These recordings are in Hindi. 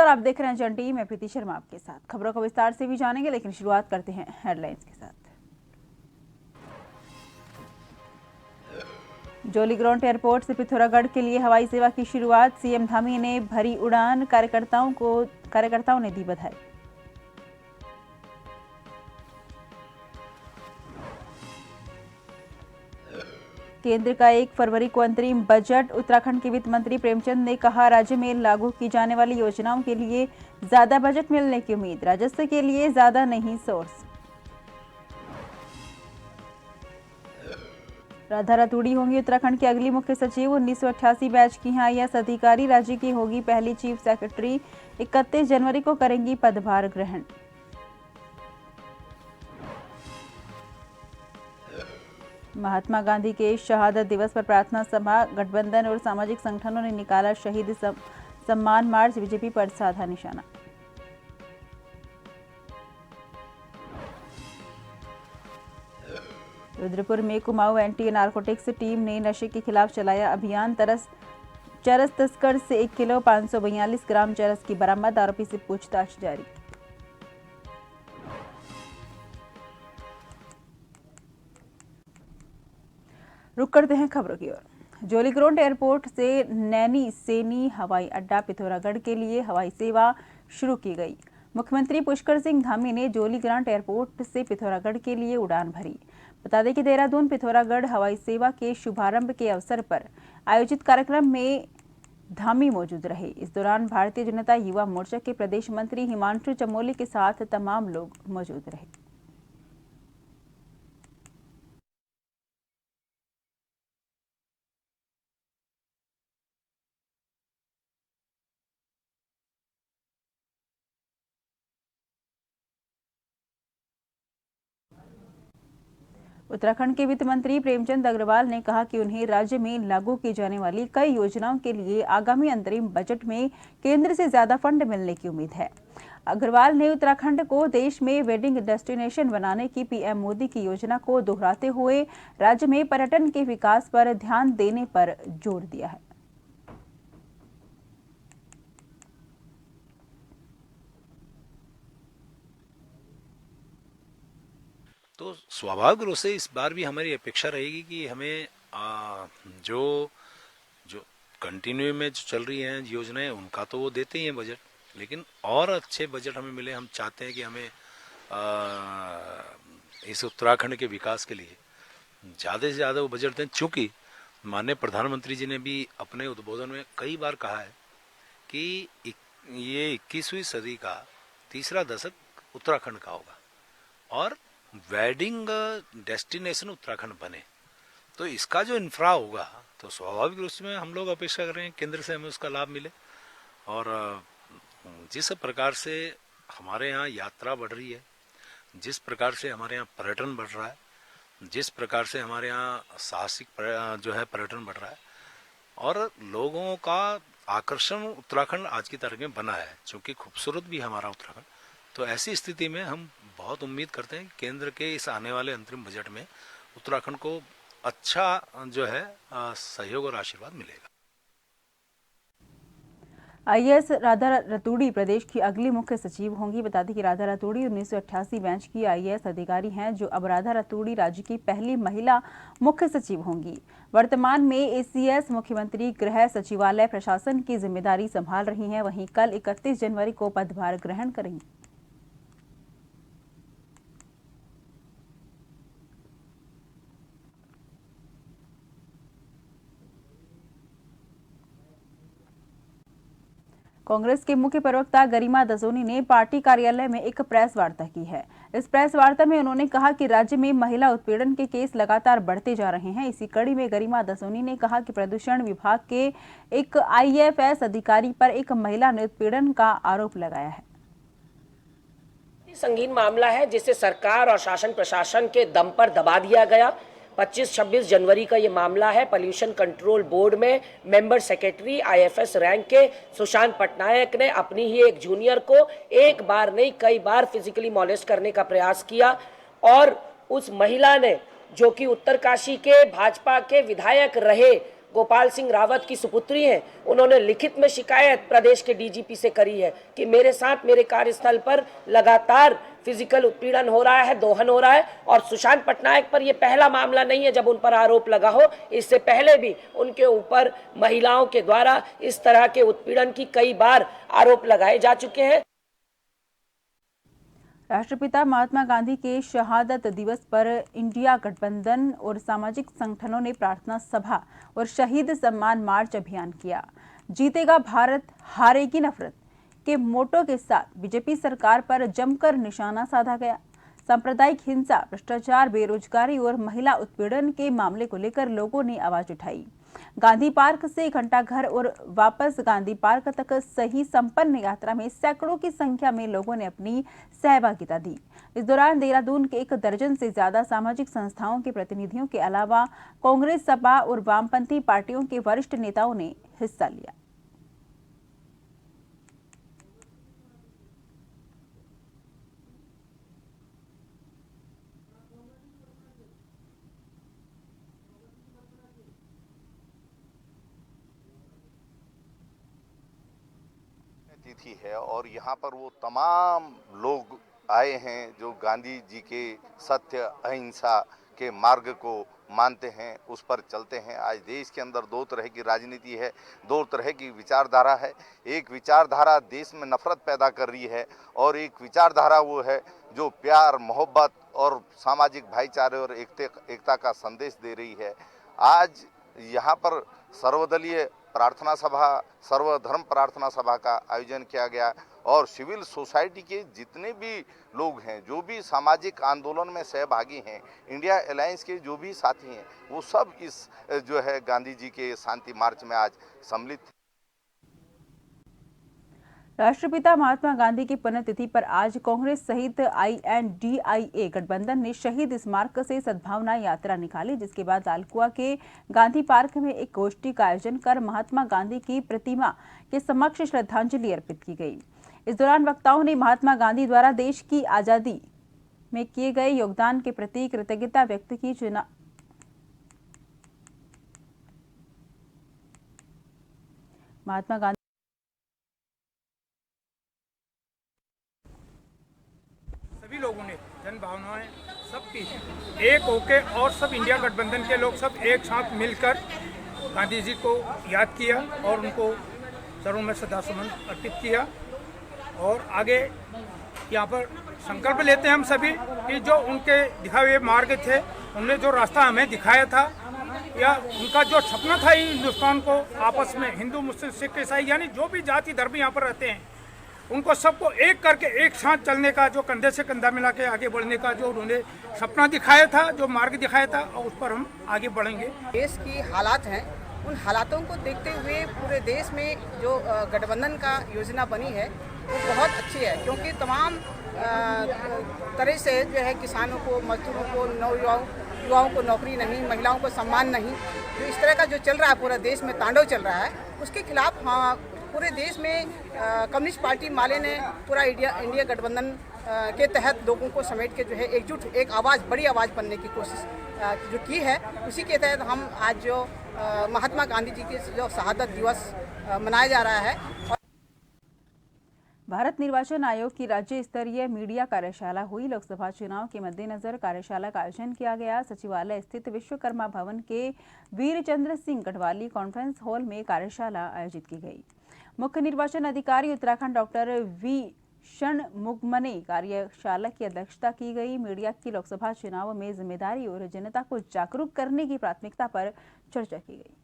आप देख रहे हैं जन टीवी। मैं प्रीति शर्मा आपके साथ। खबरों को विस्तार से भी जानेंगे, लेकिन शुरुआत करते हैं हेडलाइंस के साथ। जोलीग्रांट एयरपोर्ट से पिथौरागढ़ के लिए हवाई सेवा की शुरुआत। सीएम धामी ने भरी उड़ान, कार्यकर्ताओं ने दी बधाई। केंद्र का 1 फरवरी को अंतरिम बजट। उत्तराखंड के वित्त मंत्री प्रेमचंद ने कहा, राज्य में लागू की जाने वाली योजनाओं के लिए ज्यादा बजट मिलने की उम्मीद। राजस्व के लिए ज्यादा नहीं सोर्स। राधा रतूड़ी होंगी उत्तराखंड की अगली मुख्य सचिव। 1988 बैच की हैं आईएएस अधिकारी। राज्य की होगी पहली चीफ सेक्रेटरी। 31 जनवरी को करेंगी पदभार ग्रहण। महात्मा गांधी के शहादत दिवस पर प्रार्थना सभा। गठबंधन और सामाजिक संगठनों ने निकाला शहीद सम्मान मार्च। बीजेपी पर साधा निशाना। रुद्रपुर में कुमाऊं एंटी नारकोटिक्स टीम ने नशे के खिलाफ चलाया अभियान। चरस तस्कर से 1 किलो 542 ग्राम चरस की बरामद। आरोपी से पूछताछ जारी। रुक करते हैं खबरों की ओर। जोलीग्रांट एयरपोर्ट से नैनी सैनी हवाई अड्डा पिथौरागढ़ के लिए हवाई सेवा शुरू की गई। मुख्यमंत्री पुष्कर सिंह धामी ने जोलीग्रांट एयरपोर्ट से पिथौरागढ़ के लिए उड़ान भरी। बता दें कि देहरादून पिथौरागढ़ हवाई सेवा के शुभारंभ के अवसर पर आयोजित कार्यक्रम में धामी मौजूद रहे। इस दौरान भारतीय जनता युवा मोर्चा के प्रदेश मंत्री हिमांशु चमोली के साथ तमाम लोग मौजूद रहे। उत्तराखंड के वित्त मंत्री प्रेमचंद अग्रवाल ने कहा कि उन्हें राज्य में लागू की जाने वाली कई योजनाओं के लिए आगामी अंतरिम बजट में केंद्र से ज्यादा फंड मिलने की उम्मीद है। अग्रवाल ने उत्तराखंड को देश में वेडिंग डेस्टिनेशन बनाने की पीएम मोदी की योजना को दोहराते हुए राज्य में पर्यटन के विकास पर ध्यान देने पर जोर दिया है। तो स्वाभाविक रूप से इस बार भी हमारी अपेक्षा रहेगी कि हमें जो कंटिन्यू में जो चल रही हैं योजनाएं उनका तो वो देते ही हैं बजट, लेकिन और अच्छे बजट हमें मिले। हम चाहते हैं कि हमें इस उत्तराखंड के विकास के लिए ज़्यादा से ज़्यादा वो बजट दें, चूँकि माननीय प्रधानमंत्री जी ने भी अपने उद्बोधन में कई बार कहा है कि ये 21वीं सदी का तीसरा दशक उत्तराखंड का होगा और वेडिंग डेस्टिनेशन उत्तराखंड बने। तो इसका जो इंफ्रा होगा तो स्वाभाविक रूप से हम लोग अपेक्षा कर रहे हैं केंद्र से हमें उसका लाभ मिले। और जिस प्रकार से हमारे यहाँ यात्रा बढ़ रही है, जिस प्रकार से हमारे यहाँ पर्यटन बढ़ रहा है, जिस प्रकार से हमारे यहाँ साहसिक जो है पर्यटन बढ़ रहा है और लोगों का आकर्षण उत्तराखंड आज की तारीख में बना है, क्योंकि खूबसूरत भी हमारा उत्तराखंड। तो ऐसी स्थिति में हम बहुत उम्मीद करते हैं केंद्र के इस आने वाले अंतरिम बजट में उत्तराखंड को अच्छा जो है सहयोग और आशीर्वाद मिलेगा। आईएएस राधा रतूड़ी प्रदेश की अगली मुख्य सचिव होंगी। बता दें कि राधा रतूड़ी 1988 बैच की आईएएस अधिकारी हैं, जो अब राधा रतूड़ी राज्य की पहली महिला मुख्य सचिव होंगी। वर्तमान में एसीएस मुख्यमंत्री गृह सचिवालय प्रशासन की जिम्मेदारी संभाल रही हैं। वहीं कल 31 जनवरी को पदभार ग्रहण करेंगी। कांग्रेस के मुख्य प्रवक्ता गरिमा दसोनी ने पार्टी कार्यालय में एक प्रेस वार्ता की है। इस प्रेस वार्ता में उन्होंने कहा कि राज्य में महिला उत्पीड़न के केस लगातार बढ़ते जा रहे हैं। इसी कड़ी में गरिमा दसोनी ने कहा कि प्रदूषण विभाग के एक आईएफएस अधिकारी पर एक महिला ने उत्पीड़न का आरोप लगाया है। संगीन मामला है जिसे सरकार और शासन प्रशासन के दम पर दबा दिया गया। 25-26 जनवरी का ये मामला है। पॉल्यूशन कंट्रोल बोर्ड में मेंबर सेक्रेटरी आईएफएस रैंक के सुशांत पटनायक ने अपनी ही एक जूनियर को एक बार नहीं कई बार फिजिकली मॉलेस्ट करने का प्रयास किया और उस महिला ने, जो कि उत्तरकाशी के भाजपा के विधायक रहे, गोपाल सिंह रावत की सुपुत्री हैं, उन्होंने लिखित में शिकायत प्रदेश के डीजीपी से करी है कि मेरे साथ मेरे कार्यस्थल पर लगातार फिजिकल उत्पीड़न हो रहा है, दोहन हो रहा है। और सुशांत पटनायक पर यह पहला मामला नहीं है जब उन पर आरोप लगा हो, इससे पहले भी उनके ऊपर महिलाओं के द्वारा इस तरह के उत्पीड़न की कई बार आरोप लगाए जा चुके हैं। राष्ट्रपिता महात्मा गांधी के शहादत दिवस पर इंडिया गठबंधन और सामाजिक संगठनों ने प्रार्थना सभा और शहीद सम्मान मार्च अभियान किया। जीतेगा भारत, हारेगी नफरत के मोटो के साथ बीजेपी सरकार पर जमकर निशाना साधा गया। सांप्रदायिक हिंसा, भ्रष्टाचार, बेरोजगारी और महिला उत्पीड़न के मामले को लेकर लोगों ने आवाज उठाई। गांधी पार्क से घंटाघर और वापस गांधी पार्क तक सही संपन्न यात्रा में सैकड़ों की संख्या में लोगों ने अपनी सहभागिता दी। इस दौरान देहरादून के 1 दर्जन से ज्यादा सामाजिक संस्थाओं के प्रतिनिधियों के अलावा कांग्रेस, सपा और वामपंथी पार्टियों के वरिष्ठ नेताओं ने हिस्सा लिया। तिथि है और यहाँ पर वो तमाम लोग आए हैं जो गांधी जी के सत्य अहिंसा के मार्ग को मानते हैं, उस पर चलते हैं। आज देश के अंदर 2 तरह की राजनीति है, 2 तरह की विचारधारा है। एक विचारधारा देश में नफरत पैदा कर रही है और एक विचारधारा वो है जो प्यार, मोहब्बत और सामाजिक भाईचारे और एकता का संदेश दे रही है। आज यहाँ पर सर्वदलीय प्रार्थना सभा, सर्वधर्म प्रार्थना सभा का आयोजन किया गया और सिविल सोसाइटी के जितने भी लोग हैं, जो भी सामाजिक आंदोलन में सहभागी हैं, इंडिया अलायंस के जो भी साथी हैं, वो सब इस जो है गांधी जी के शांति मार्च में आज सम्मिलित थे। राष्ट्रपिता महात्मा गांधी की पुण्यतिथि पर आज कांग्रेस सहित INDIA गठबंधन ने शहीद स्मारक से सद्भावना यात्रा निकाली, जिसके बाद लालकुआ के गांधी पार्क में एक गोष्ठी का आयोजन कर महात्मा गांधी की प्रतिमा के समक्ष श्रद्धांजलि अर्पित की गई। इस दौरान वक्ताओं ने महात्मा गांधी द्वारा देश की आजादी में किए गए योगदान के प्रति कृतज्ञता व्यक्त की। महात्मा गांधी सभी लोगों ने जन भावनाएं सबकी एक होके और सब इंडिया गठबंधन के लोग सब एक साथ मिलकर गांधी जी को याद किया और उनको चरणों में श्रद्धासुमन अर्पित किया। और आगे यहाँ पर संकल्प लेते हैं हम सभी कि जो उनके दिखाए हुए मार्ग थे, उन्होंने जो रास्ता हमें दिखाया था, या उनका जो सपना था हिंदुस्तान को आपस में हिंदू, मुस्लिम, सिख, ईसाई यानी जो भी जाति धर्म यहाँ पर रहते हैं, उनको सबको एक करके एक साथ चलने का, जो कंधे से कंधा मिला के आगे बढ़ने का जो उन्होंने सपना दिखाया था, जो मार्ग दिखाया था, और उस पर हम आगे बढ़ेंगे। देश की हालात हैं, उन हालातों को देखते हुए पूरे देश में जो गठबंधन का योजना बनी है वो बहुत अच्छी है, क्योंकि तमाम तरह से जो है किसानों को, मजदूरों को, युवाओं को नौकरी नहीं, महिलाओं को सम्मान नहीं, जो इस तरह का जो चल रहा है पूरा देश में तांडव चल रहा है, उसके खिलाफ पूरे देश में कम्युनिस्ट पार्टी माले ने पूरा इंडिया गठबंधन के तहत लोगों को समेट के जो है एकजुट एक आवाज़, बड़ी आवाज़ बनने की कोशिश जो की है, उसी के तहत हम आज जो महात्मा गांधी जी के जो शहादत दिवस मनाया जा रहा है। भारत निर्वाचन आयोग की राज्य स्तरीय मीडिया कार्यशाला हुई। लोकसभा चुनाव के मद्देनजर कार्यशाला का आयोजन किया गया। सचिवालय स्थित विश्वकर्मा भवन के वीरचंद्र सिंह गढ़वाली कॉन्फ्रेंस हॉल में कार्यशाला आयोजित की गई। मुख्य निर्वाचन अधिकारी उत्तराखंड डॉक्टर V षणमुगमने कार्यशाला की अध्यक्षता की गई। मीडिया की लोकसभा चुनाव में जिम्मेदारी और जनता को जागरूक करने की प्राथमिकता पर चर्चा की गई।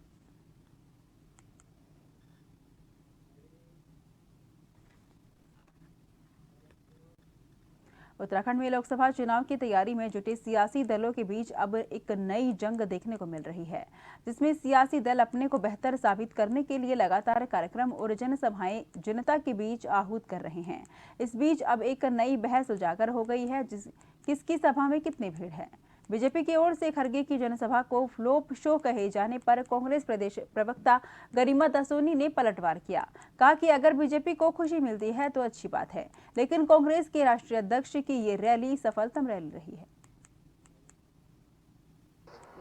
उत्तराखंड में लोकसभा चुनाव की तैयारी में जुटे सियासी दलों के बीच अब एक नई जंग देखने को मिल रही है, जिसमें सियासी दल अपने को बेहतर साबित करने के लिए लगातार कार्यक्रम और जनसभाएं जनता के बीच आहूत कर रहे हैं। इस बीच अब एक नई बहस उजागर हो गई है, किसकी सभा में कितनी भीड़ है। बीजेपी की ओर से खरगे की जनसभा को फ्लॉप शो कहे जाने पर कांग्रेस प्रदेश प्रवक्ता गरिमा दसोनी ने पलटवार किया। कहा कि अगर बीजेपी को खुशी मिलती है तो अच्छी बात है, लेकिन कांग्रेस के राष्ट्रीय अध्यक्ष की ये रैली सफलतम रैली रही है।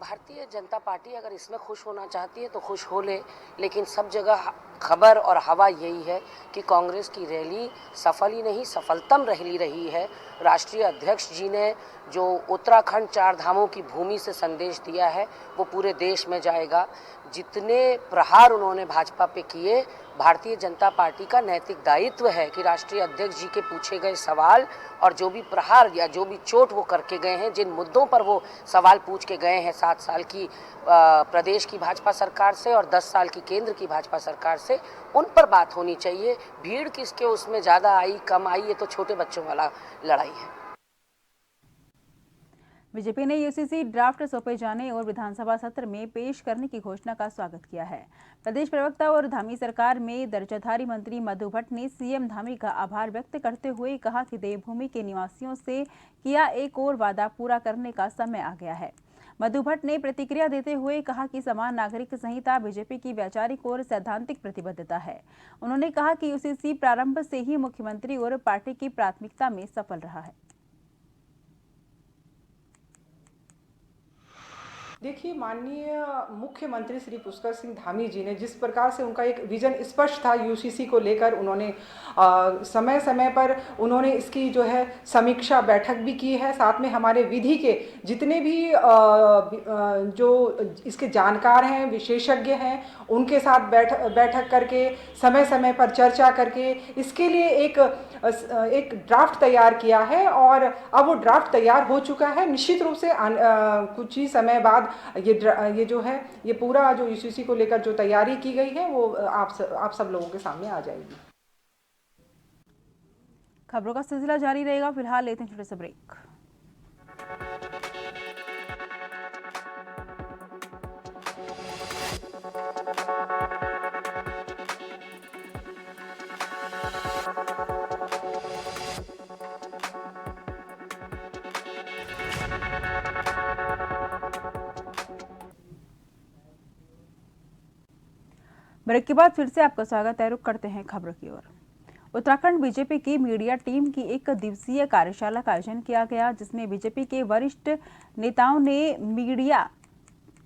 भारतीय जनता पार्टी अगर इसमें खुश होना चाहती है तो खुश हो ले, लेकिन सब जगह खबर और हवा यही है कि कांग्रेस की रैली सफल ही नहीं सफलतम रही है। राष्ट्रीय अध्यक्ष जी ने जो उत्तराखंड 4 धामों की भूमि से संदेश दिया है वो पूरे देश में जाएगा। जितने प्रहार उन्होंने भाजपा पे किए, भारतीय जनता पार्टी का नैतिक दायित्व है कि राष्ट्रीय अध्यक्ष जी के पूछे गए सवाल और जो भी प्रहार या जो भी चोट वो करके गए हैं, जिन मुद्दों पर वो सवाल पूछ के गए हैं 7 साल की प्रदेश की भाजपा सरकार से और 10 साल की केंद्र की भाजपा सरकार से, उन पर बात होनी चाहिए। भीड़ किसके उसमें ज़्यादा आई कम आई, ये तो छोटे बच्चों वाला लड़ाई है। बीजेपी ने यूसीसी ड्राफ्ट सौंपे जाने और विधानसभा सत्र में पेश करने की घोषणा का स्वागत किया है। प्रदेश प्रवक्ता और धामी सरकार में दर्जाधारी मंत्री मधु भट्ट ने सीएम धामी का आभार व्यक्त करते हुए कहा कि देवभूमि के निवासियों से किया एक और वादा पूरा करने का समय आ गया है। मधु भट्ट ने प्रतिक्रिया देते हुए कहा कि समान नागरिक संहिता बीजेपी की वैचारिक और सैद्धांतिक प्रतिबद्धता है। उन्होंने कहा कि यूसीसी प्रारंभ से ही मुख्यमंत्री और पार्टी की प्राथमिकता में सफल रहा है। देखिए, माननीय मुख्यमंत्री श्री पुष्कर सिंह धामी जी ने जिस प्रकार से उनका एक विजन स्पष्ट था यूसीसी को लेकर, उन्होंने समय समय पर उन्होंने इसकी जो है समीक्षा बैठक भी की है। साथ में हमारे विधि के जितने भी जो इसके जानकार हैं, विशेषज्ञ हैं, उनके साथ बैठक करके समय समय पर चर्चा करके इसके लिए एक ड्राफ्ट तैयार किया है और अब वो ड्राफ्ट तैयार हो चुका है। निश्चित रूप से कुछ ही समय बाद ये जो है ये पूरा जो यूसीसी को लेकर जो तैयारी की गई है वो आप सब लोगों के सामने आ जाएगी। खबरों का सिलसिला जारी रहेगा। फिलहाल लेते हैं छोटे से ब्रेक। ब्रेक के बाद फिर से आपका स्वागत है। रुक करते हैं खबरों की ओर। उत्तराखंड बीजेपी की मीडिया टीम की 1 दिवसीय कार्यशाला का आयोजन किया गया, जिसमें बीजेपी के वरिष्ठ नेताओं ने मीडिया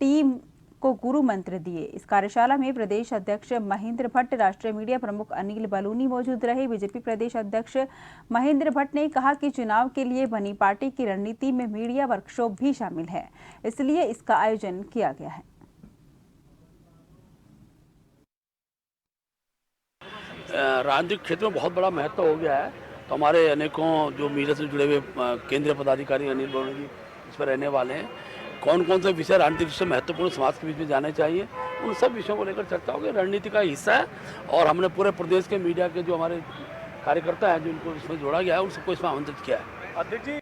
टीम को गुरु मंत्र दिए। इस कार्यशाला में प्रदेश अध्यक्ष महेंद्र भट्ट, राष्ट्रीय मीडिया प्रमुख अनिल बलूनी मौजूद रहे। बीजेपी प्रदेश अध्यक्ष महेंद्र भट्ट ने कहा कि चुनाव के लिए बनी पार्टी की रणनीति में मीडिया वर्कशॉप भी शामिल है, इसलिए इसका आयोजन किया गया है। राजनीतिक क्षेत्र में बहुत बड़ा महत्व हो गया है, तो हमारे अनेकों जो मीडिया से जुड़े हुए केंद्रीय पदाधिकारी अनिल बलूनी जी इस पर रहने वाले हैं। कौन कौन से विषय राजनीतिक विषय महत्वपूर्ण समाज के बीच में जाने चाहिए, उन सब विषयों को लेकर चर्चा होगी। रणनीति का हिस्सा है और हमने पूरे प्रदेश के मीडिया के जो हमारे कार्यकर्ता हैं जिनको इसमें जोड़ा गया है, उन सबको इसमें आमंत्रित किया है। अध्यक्ष जी,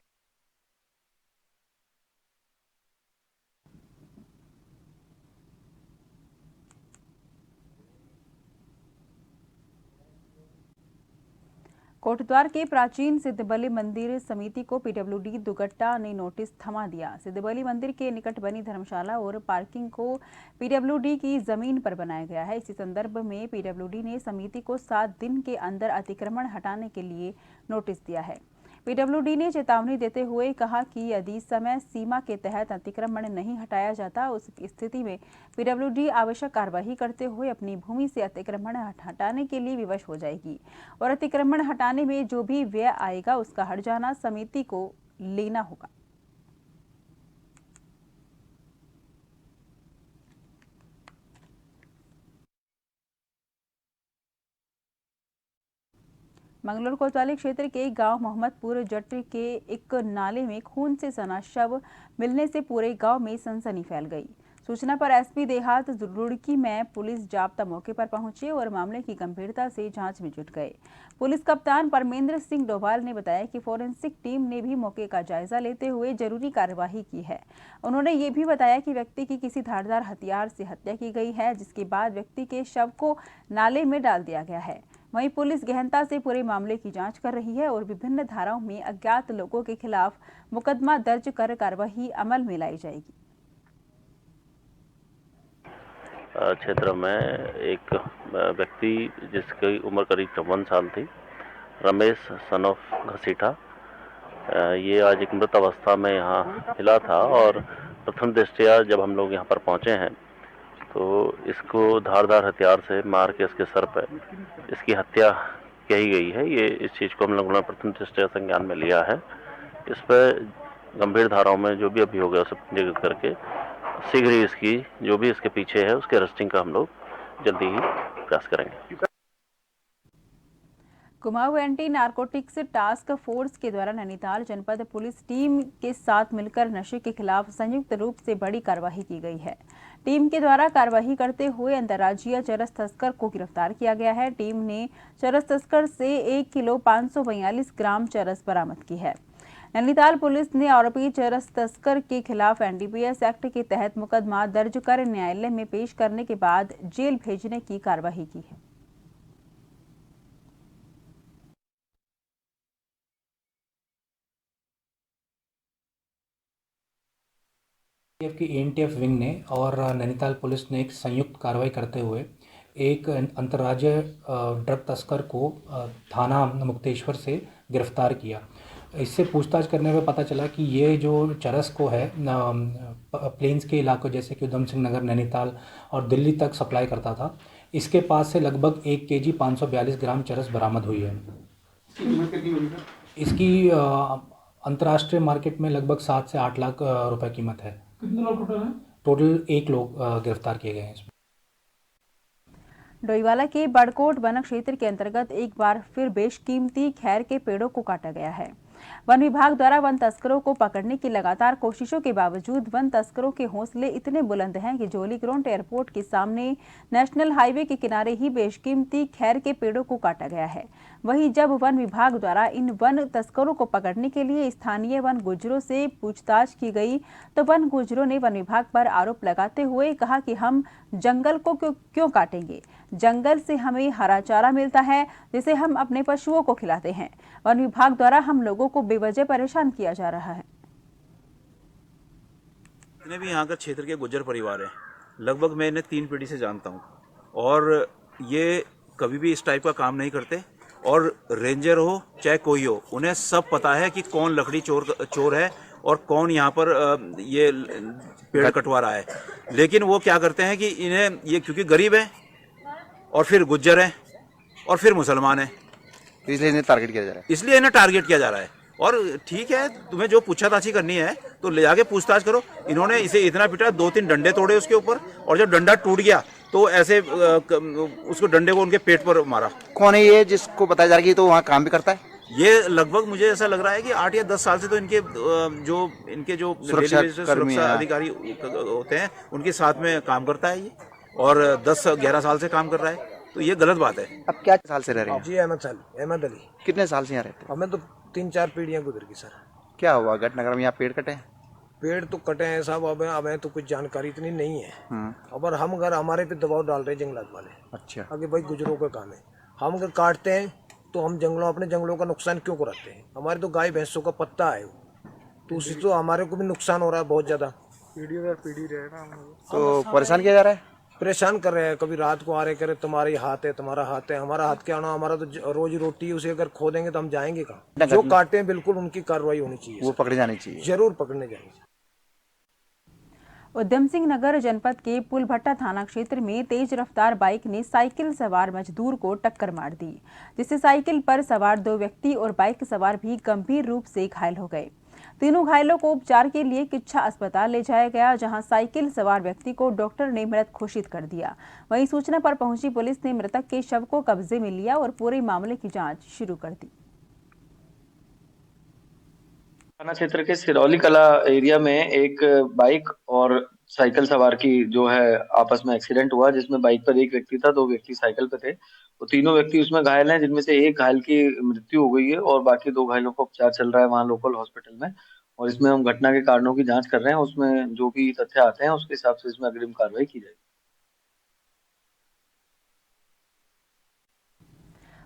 कोटद्वार के प्राचीन सिद्धबली मंदिर समिति को पीडब्ल्यूडी दुगट्टा ने नोटिस थमा दिया। सिद्धबली मंदिर के निकट बनी धर्मशाला और पार्किंग को पीडब्ल्यूडी की जमीन पर बनाया गया है। इसी संदर्भ में पीडब्ल्यूडी ने समिति को 7 दिन के अंदर अतिक्रमण हटाने के लिए नोटिस दिया है। पीडब्ल्यूडी ने चेतावनी देते हुए कहा कि यदि समय सीमा के तहत अतिक्रमण नहीं हटाया जाता, उस स्थिति में पीडब्ल्यूडी आवश्यक कार्रवाई करते हुए अपनी भूमि से अतिक्रमण हटाने के लिए विवश हो जाएगी और अतिक्रमण हटाने में जो भी व्यय आएगा उसका हट जाना समिति को लेना होगा। मंगलौर कोतवाली क्षेत्र के गांव मोहम्मदपुर जट के एक नाले में खून से सना शव मिलने से पूरे गांव में सनसनी फैल गई। सूचना पर एसपी देहात रुड़की में पुलिस जाब्ता मौके पर पहुंचे और मामले की गंभीरता से जांच में जुट गए। पुलिस कप्तान परमेंद्र सिंह डोभाल ने बताया कि फोरेंसिक टीम ने भी मौके का जायजा लेते हुए जरूरी कार्यवाही की है। उन्होंने ये भी बताया कि व्यक्ति की किसी धारदार हथियार से हत्या की गई है, जिसके बाद व्यक्ति के शव को नाले में डाल दिया गया है। वहीं पुलिस गहनता से पूरे मामले की जांच कर रही है और विभिन्न धाराओं में अज्ञात लोगों के खिलाफ मुकदमा दर्ज कर कार्रवाई अमल में लाई जाएगी। क्षेत्र में एक व्यक्ति जिसकी उम्र करीब 54 साल थी, रमेश सन ऑफ घसीटा, ये आज एक मृत अवस्था में यहाँ मिला था और प्रथम दृष्टया जब हम लोग यहाँ पर पहुँचे हैं तो इसको धारदार हथियार से मार के इसके सर पर इसकी हत्या कही गई है। ये इस चीज़ को हम लोगों ने प्रथम दृष्टया संज्ञान में लिया है। इस पर गंभीर धाराओं में जो भी अभियोग है उसे पंजीकृत करके शीघ्र ही इसकी जो भी इसके पीछे है उसके अरेस्टिंग का हम लोग जल्दी ही प्रयास करेंगे। Kumaon anti narcotics task force के द्वारा नैनीताल जनपद पुलिस टीम के साथ मिलकर नशे के खिलाफ संयुक्त रूप से बड़ी कार्रवाई की गई है। टीम के द्वारा कार्रवाई करते हुए अंतर्राज्यीय चरस तस्कर को गिरफ्तार किया गया है। टीम ने चरस तस्कर से 1 किलो 542 ग्राम चरस बरामद की है। नैनीताल पुलिस ने आरोपी चरस तस्कर के खिलाफ एनडीपीएस एक्ट के तहत मुकदमा दर्ज कर न्यायालय में पेश करने के बाद जेल भेजने की कार्रवाई की है। की एनटीएफ विंग ने और नैनीताल पुलिस ने एक संयुक्त कार्रवाई करते हुए एक अंतर्राज्यीय ड्रग तस्कर को थाना मुक्तेश्वर से गिरफ्तार किया। इससे पूछताछ करने में पता चला कि ये जो चरस को है प्लेन्स के इलाकों जैसे कि उधम सिंह नगर, नैनीताल और दिल्ली तक सप्लाई करता था। इसके पास से लगभग 1 केजी 542 ग्राम चरस बरामद हुई है। इसकी अंतर्राष्ट्रीय मार्केट में लगभग 7 से 8 लाख रुपए कीमत है। कितने लोग टोटल हैं? टोटल 1 लोग गिरफ्तार किए गए हैं। इसमें डोईवाला के बड़कोट वन क्षेत्र के अंतर्गत एक बार फिर बेशकीमती खैर के पेड़ों को काटा गया है। वन विभाग द्वारा वन तस्करों को पकड़ने की लगातार कोशिशों के बावजूद वन तस्करों के हौसले इतने बुलंद हैं कि जोली ग्राउंड एयरपोर्ट के सामने नेशनल हाईवे के किनारे ही बेशकीमती खैर के पेड़ों को काटा गया है। वहीं जब वन विभाग द्वारा इन वन तस्करों को पकड़ने के लिए स्थानीय वन गुज्जरों से पूछताछ की गई तो वन गुज्जरों ने वन विभाग पर आरोप लगाते हुए कहा कि हम जंगल को क्यों काटेंगे, जंगल से हमें हरा चारा मिलता है जिसे हम अपने पशुओं को खिलाते हैं। वन विभाग द्वारा हम लोगों को बेवजह परेशान किया जा रहा है। जितने भी यहाँ का क्षेत्र के गुज्जर परिवार हैं, लगभग मैं इन्हें 3 पीढ़ी से जानता हूँ और ये कभी भी इस टाइप का काम नहीं करते। और रेंजर हो चाहे कोई हो, उन्हें सब पता है कि कौन लकड़ी चोर है और कौन यहाँ पर ये पेड़ कटवा रहा है। लेकिन वो क्या करते हैं कि इन्हें ये क्योंकि गरीब है और फिर गुज्जर है और फिर मुसलमान है, इसलिए इन्हें टारगेट किया जा रहा है। इसलिए इन्हें टारगेट किया जा रहा है। और ठीक है, तुम्हें जो पूछताछ करनी है तो ले जाके पूछताछ करो। इन्होंने इसे इतना पिटा, 2-3 डंडे तोड़े उसके ऊपर, और जब डंडा टूट गया तो ऐसे उसको डंडे को उनके पेट पर मारा। कौन है ये जिसको बताया जा रहा है कि तो वहाँ काम भी करता है? ये लगभग मुझे ऐसा लग रहा है कि 8 या 10 साल से तो इनके जो सुरक्षा अधिकारी होते हैं उनके साथ में काम करता है ये, और 10-11 साल से काम कर रहा है। तो ये गलत बात है। अब क्या साल से रह रहे हैं? जी अहमद अली। कितने साल से यहाँ रहते हैं? हमें तो 3-4 पीढ़ियाँ गुजर गई सर। क्या हुआ घटनाक्रम? यहाँ पेड़ कटे? पेड़ तो कटे हैं साहब, अब हमें तो कुछ जानकारी इतनी नहीं है। अब हम अगर हमारे पे दबाव डाल रहे हैं जंगलात वाले, अच्छा, आगे भाई गुजरों का काम है। हम अगर काटते हैं तो हम अपने जंगलों का नुकसान क्यों कराते हैं? हमारे तो गाय भैंसों का पत्ता है, तो उससे तो हमारे को भी नुकसान हो रहा है बहुत ज्यादा। पीढ़ी दर पीढ़ी रह रहा है, तो परेशान किया जा रहा है। परेशान कर रहे हैं। कभी रात को आ रहे करे तुम्हारे हाथ है, तुम्हारा हाथ है। हमारा हाथ क्या होना, हमारा तो रोजी रोटी, उसे अगर खो देंगे तो हम जाएंगे कहाँ? जो काटे हैं बिल्कुल उनकी कार्रवाई होनी चाहिए, वो पकड़े जानी चाहिए, जरूर पकड़ने जाएंगे। उधम सिंह नगर जनपद के पुलभट्टा थाना क्षेत्र में तेज रफ्तार बाइक ने साइकिल सवार मजदूर को टक्कर मार दी, जिससे साइकिल पर सवार 2 व्यक्ति और बाइक सवार भी गंभीर रूप से घायल हो गए। तीनों घायलों को उपचार के लिए किच्छा अस्पताल ले जाया गया, जहां साइकिल सवार व्यक्ति को डॉक्टर ने मृत घोषित कर दिया। वहीं सूचना पर पहुंची पुलिस ने मृतक के शव को कब्जे में लिया और पूरे मामले की जांच शुरू कर दी। थाना क्षेत्र के सिरौली कला एरिया में एक बाइक और साइकिल सवार की जो है आपस में एक्सीडेंट हुआ, जिसमें बाइक पर एक व्यक्ति था, 2 व्यक्ति साइकिल पे थे। तो तीनों व्यक्ति उसमें घायल हैं, जिनमें से एक घायल की मृत्यु हो गई है और बाकी 2 घायलों का उपचार चल रहा है वहाँ लोकल हॉस्पिटल में। और इसमें हम घटना के कारणों की जांच कर रहे हैं, उसमें जो भी तथ्य आते हैं उसके हिसाब से इसमें अग्रिम कार्रवाई की जाएगी।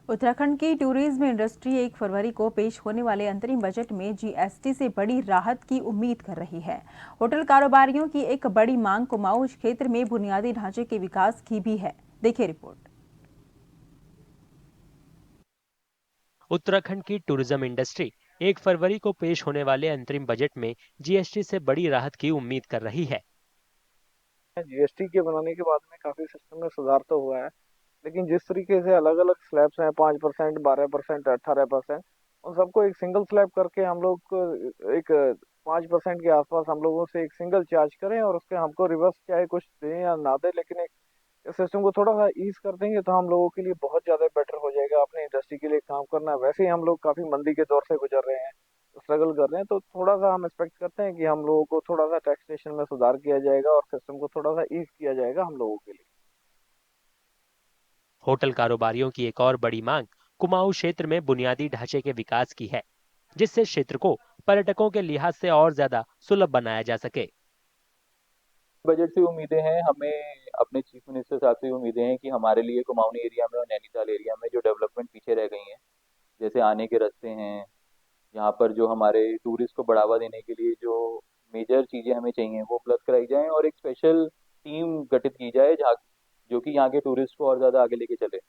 उत्तराखंड की टूरिज्म इंडस्ट्री 1 फरवरी को पेश होने वाले अंतरिम बजट में जीएसटी से बड़ी राहत की उम्मीद कर रही है। होटल कारोबारियों की एक बड़ी मांग कुमाऊं क्षेत्र में बुनियादी ढांचे के विकास की भी है। देखिए रिपोर्ट। उत्तराखंड की टूरिज्म इंडस्ट्री 1 फरवरी को पेश होने वाले अंतरिम बजट में जीएसटी से बड़ी राहत की उम्मीद कर रही है। जीएसटी के बनाने के बाद में काफी सिस्टम में सुधार तो हुआ है, लेकिन जिस तरीके से अलग अलग स्लैब्स हैं 5%, 12%, 18%, उन सबको एक सिंगल स्लैब करके हम लोग को एक 5% के आसपास हम लोगों से एक सिंगल चार्ज करें और उसके हमको रिवर्स चाहे कुछ दें या ना दें, लेकिन एक सिस्टम को थोड़ा सा ईज कर देंगे तो हम लोगों के लिए बहुत ज़्यादा बेटर हो जाएगा। अपने इंडस्ट्री के लिए काम करना, वैसे ही हम लोग काफ़ी मंदी के दौर से गुजर रहे हैं, स्ट्रगल कर रहे हैं, तो थोड़ा सा हम एक्सपेक्ट करते हैं कि हम लोगों को थोड़ा सा टैक्सेशन में सुधार किया जाएगा और सिस्टम को थोड़ा सा ईज किया जाएगा हम लोगों के लिए। होटल कारोबारियों की एक और बड़ी मांग कुमाऊं क्षेत्र में बुनियादी ढांचे के विकास की है, जिससे क्षेत्र को पर्यटकों के लिहाज से और ज्यादा सुलभ बनाया जा सके। बजट से उम्मीदें हैं हमें, अपने चीफ मिनिस्टर साहब से उम्मीदें हैं कि हमारे लिए कुमाऊनी एरिया में और नैनीताल एरिया में जो डेवलपमेंट पीछे रह गई हैं, जैसे आने के रास्ते हैं, यहाँ पर जो हमारे टूरिस्ट को बढ़ावा देने के लिए जो मेजर चीज़ें हमें चाहिए वो उपलब्ध कराई जाएं और एक स्पेशल टीम गठित की जाए जो कि यहाँ के टूरिस्ट को और ज़्यादा आगे लेके चले।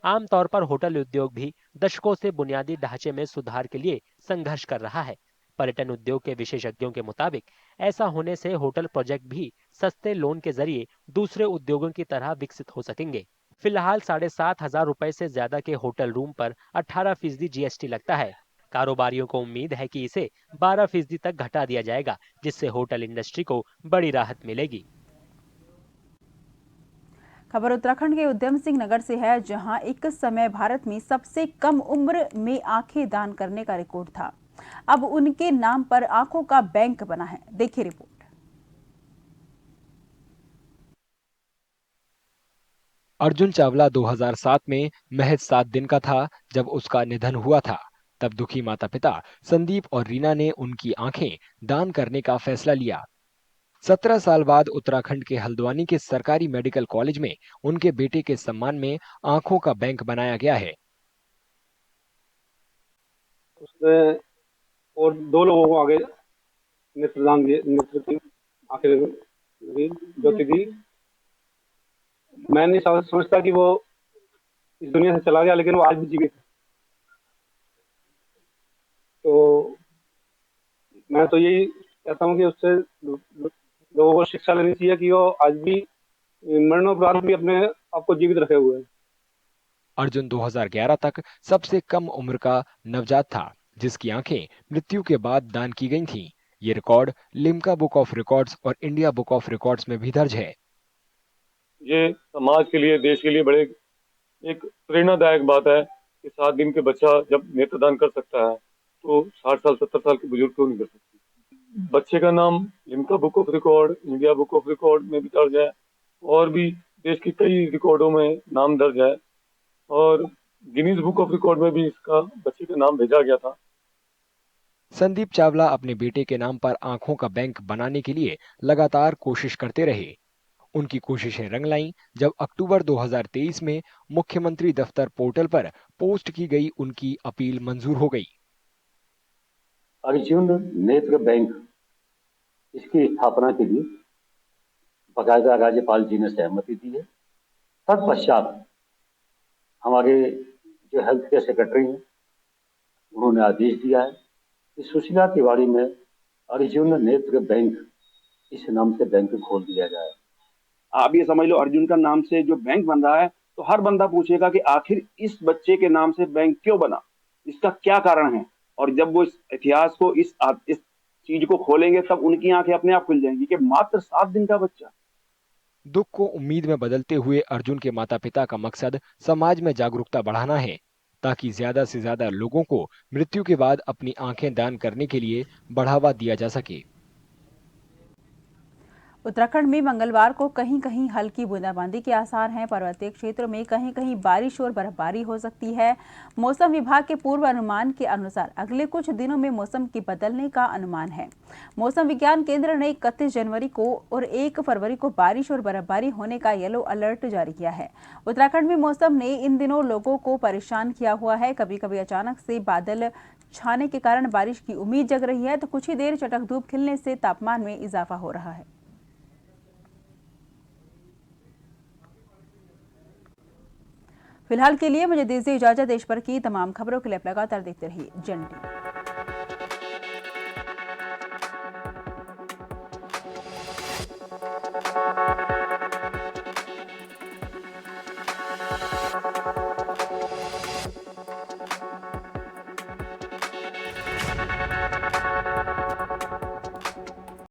आमतौर पर होटल उद्योग भी दशकों से बुनियादी ढांचे में सुधार के लिए संघर्ष कर रहा है। पर्यटन उद्योग के विशेषज्ञों के मुताबिक ऐसा होने से होटल प्रोजेक्ट भी सस्ते लोन के जरिए दूसरे उद्योगों की तरह विकसित हो सकेंगे। फिलहाल 7,500 रुपए से ज्यादा के होटल रूम पर 18% जीएसटी लगता है। कारोबारियों को उम्मीद है कि इसे 12% तक घटा दिया जाएगा, जिससे होटल इंडस्ट्री को बड़ी राहत मिलेगी। खबर उत्तराखंड के उधम सिंह नगर से है, जहां एक समय भारत में सबसे कम उम्र में आंखें दान करने का रिकॉर्ड था। अब उनके नाम पर आंखों का बैंक बना है। देखिए रिपोर्ट। अर्जुन चावला 2007 में महज 7 दिन का था जब उसका निधन हुआ था। तब दुखी माता पिता संदीप और रीना ने उनकी आंखें दान करने का फैसला लिया। 17 साल बाद उत्तराखंड के हल्द्वानी के सरकारी मेडिकल कॉलेज में उनके बेटे के सम्मान में आंखों का बैंक बनाया गया है। उसमें और 2 लोगों को आगे नेत्रदान आंखें ज्योति दी। मैं नहीं समझता कि वो इस दुनिया से चला गया, लेकिन वो आज भी जीवित है। तो मैं तो यही कहता हूँ कि उससे लोगों को शिक्षा लेनी चाहिए कि वो आज भी मरणोपरांत भी अपने आप को जीवित रखे हुए हैं। अर्जुन 2011 तक सबसे कम उम्र का नवजात था, जिसकी आंखें मृत्यु के बाद दान की गई थीं। ये record Limca book of records और इंडिया बुक ऑफ रिकॉर्ड्स में भी दर्ज है। ये समाज के लिए, देश के लिए बड़े एक प्रेरणादायक बात है कि 7 दिन के बच्चा जब नेत्रदान कर सकता है तो 60 साल 70 साल के बुजुर्ग क्यों नहीं कर सकते। बच्चे का नाम Limca book of record, India book of record में भी दर्ज है और भी देश की कई रिकॉर्डों में नाम दर्ज है और गिनीज बुक ऑफ रिकॉर्ड में भी इसका बच्चे का नाम भेजा गया था। संदीप चावला अपने बेटे के नाम पर आंखों का बैंक बनाने के लिए लगातार कोशिश करते रहे। उनकी कोशिशें रंग लाईं जब अक्टूबर 2023 में मुख्यमंत्री दफ्तर पोर्टल पर पोस्ट की गई उनकी अपील मंजूर हो गई। अर्जुन नेत्र बैंक, इसकी स्थापना के लिए बाकायदा राज्यपाल जी ने सहमति दी है। तत्पश्चात हमारे जो हेल्थ केयर सेक्रेटरी हैं उन्होंने आदेश दिया है कि सुशीला तिवारी में अर्जुन नेत्र बैंक इस नाम से बैंक खोल दिया जाए। आप ये समझ लो, अर्जुन का नाम से जो बैंक बन रहा है तो हर बंदा पूछेगा कि आखिर इस बच्चे के नाम से बैंक क्यों बना, इसका क्या कारण है। और जब वो इस इतिहास को इस चीज को खोलेंगे तब उनकी आंखें अपने आप खुल जाएंगी कि मात्र 7 दिन का बच्चा। दुख को उम्मीद में बदलते हुए अर्जुन के माता पिता का मकसद समाज में जागरूकता बढ़ाना है, ताकि ज्यादा से ज्यादा लोगों को मृत्यु के बाद अपनी आंखें दान करने के लिए बढ़ावा दिया जा सके। उत्तराखंड में मंगलवार को कहीं कहीं हल्की बूंदाबांदी के आसार हैं। पर्वतीय क्षेत्रों में कहीं कहीं बारिश और बर्फबारी हो सकती है। मौसम विभाग के पूर्व अनुमान के अनुसार अगले कुछ दिनों में मौसम के बदलने का अनुमान है। मौसम विज्ञान केंद्र ने 31 जनवरी को और 1 फरवरी को बारिश और बर्फबारी होने का येलो अलर्ट जारी किया है। उत्तराखंड में मौसम ने इन दिनों लोगों को परेशान किया हुआ है। कभी कभी अचानक से बादल छाने के कारण बारिश की उम्मीद जग रही है, तो कुछ ही देर चटक धूप खिलने से तापमान में इजाफा हो रहा है। फिलहाल के लिए मुझे दीजिए इजाजत। देश भर की तमाम खबरों के लिए आप लगातार देखते रहिए जन टीवी।